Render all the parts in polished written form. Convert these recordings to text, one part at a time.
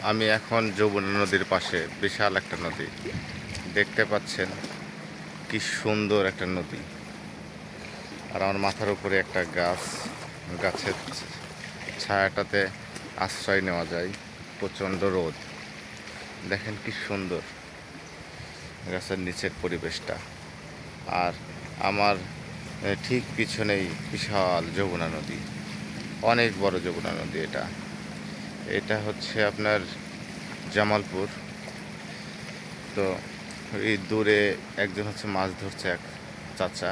আমি এখন যমুনা নদীর পাশে, বিশাল একটা নদী দেখতে পাচ্ছেন, কি সুন্দর একটা নদী। আর আমার মাথার উপরে একটা গাছ, গাছের ছায়াটাতে আশ্রয় নেওয়া যায়। প্রচণ্ড রোদ, দেখেন কি সুন্দর গাছের নিচের পরিবেশটা। আর আমার ঠিক পিছনেই বিশাল যমুনা নদী, অনেক বড় যমুনা নদী। এটা হচ্ছে আপনার জামালপুর। তো এই দূরে একজন হচ্ছে মাছ ধরছে, এক চাচা,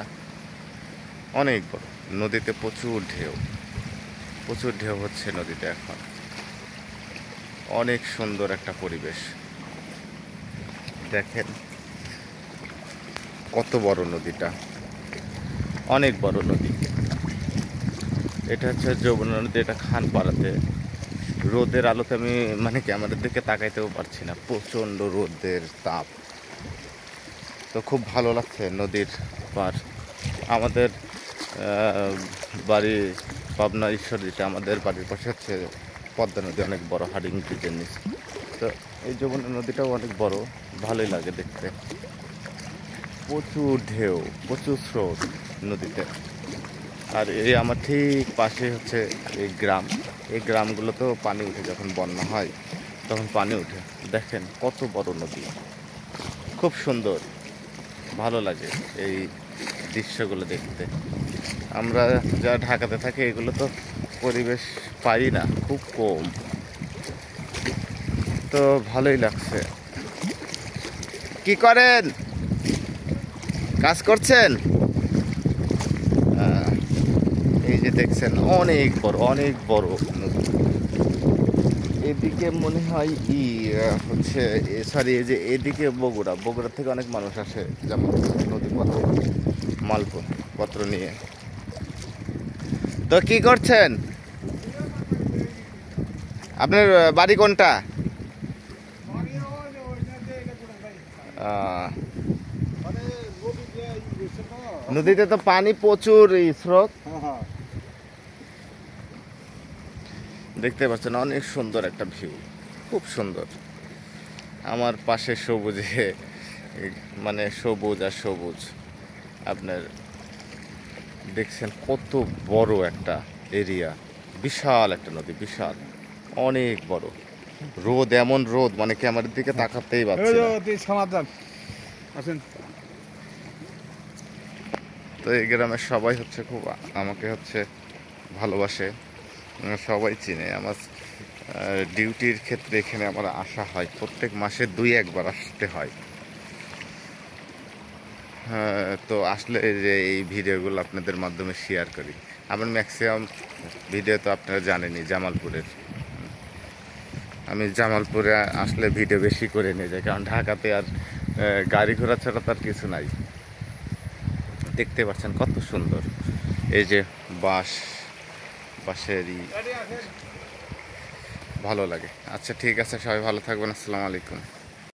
অনেক বড় নদীতে। প্রচুর ঢেউ হচ্ছে নদীতে এখন। অনেক সুন্দর একটা পরিবেশ, দেখেন কত বড় নদীটা, অনেক বড় নদী। এটা হচ্ছে যমুনা নদী। এটা খানপাড়াতে। রোদের আলোতে আমি ক্যামেরার দিকে তাকাইতেও পারছি না, প্রচণ্ড রোদের তাপ। তো খুব ভালো লাগছে নদীর পার। আমাদের বাড়ি পাবনা ঈশ্বরদীতে, আমাদের বাড়ির পাশে হচ্ছে পদ্মা নদী, অনেক বড়, হাডিং ব্রিজের নিচে। তো এই যমুনা নদীটাও অনেক বড়, ভালোই লাগে দেখতে। প্রচুর ঢেউ, প্রচুর স্রোত নদীতে। আর এই আমার ঠিক পাশে হচ্ছে এই গ্রাম। এই গ্রামগুলোতেও পানি উঠে, যখন বন্যা হয় তখন পানি উঠে। দেখেন কত বড় নদী, খুব সুন্দর, ভালো লাগে এই দৃশ্যগুলো দেখতে। আমরা যা ঢাকাতে থাকি এগুলো তো পরিবেশ পাই না, খুব কম। তো ভালোই লাগছে। কি করেন, কাজ করছেন? এই যে দেখছেন, অনেক বড় নদী। এদিকে মনে হয় হচ্ছে সরি, এই যে এদিকে বগুড়া থেকে অনেক মানুষ আসে, যেমন নদীপথে মালপত্র নিয়ে। তো কি করছেন? আপনার বাড়ি কোনটা? নদীতে তো পানি প্রচুর, স্রোত। দেখতে পাচ্ছেন, অনেক সুন্দর একটা ভিউ, খুব সুন্দর। আমার পাশে সবুজে সবুজ আর সবুজ। আপনার দেখছেন কত বড় একটা এরিয়া, বিশাল একটা নদী, বিশাল, অনেক বড়। রোদ, এমন রোদ ক্যামেরার দিকে তাকাতেই পারছি না। তো এই গ্রামের সবাই হচ্ছে খুব আমাকে হচ্ছে ভালোবাসে, সবাই চিনে। আমার ডিউটির ক্ষেত্রে এখানে আমার আসা হয়, প্রত্যেক মাসে 2-1 বার আসতে হয়। তো আসলে যে এই ভিডিওগুলো আপনাদের মাধ্যমে শেয়ার করি। আমার ম্যাক্সিমাম ভিডিও তো আপনারা জানেনই জামালপুরের। আমি জামালপুরে আসলে ভিডিও বেশি করে নিয়ে যাই, কারণ ঢাকাতে আর গাড়ি ঘোড়া ছাড়া তার কিছু নাই। দেখতে পাচ্ছেন কত সুন্দর এই যে বাঁশেরই, ভালো লাগে। আচ্ছা ঠিক আছে, সবাই ভালো থাকবেন। আসসালামু আলাইকুম।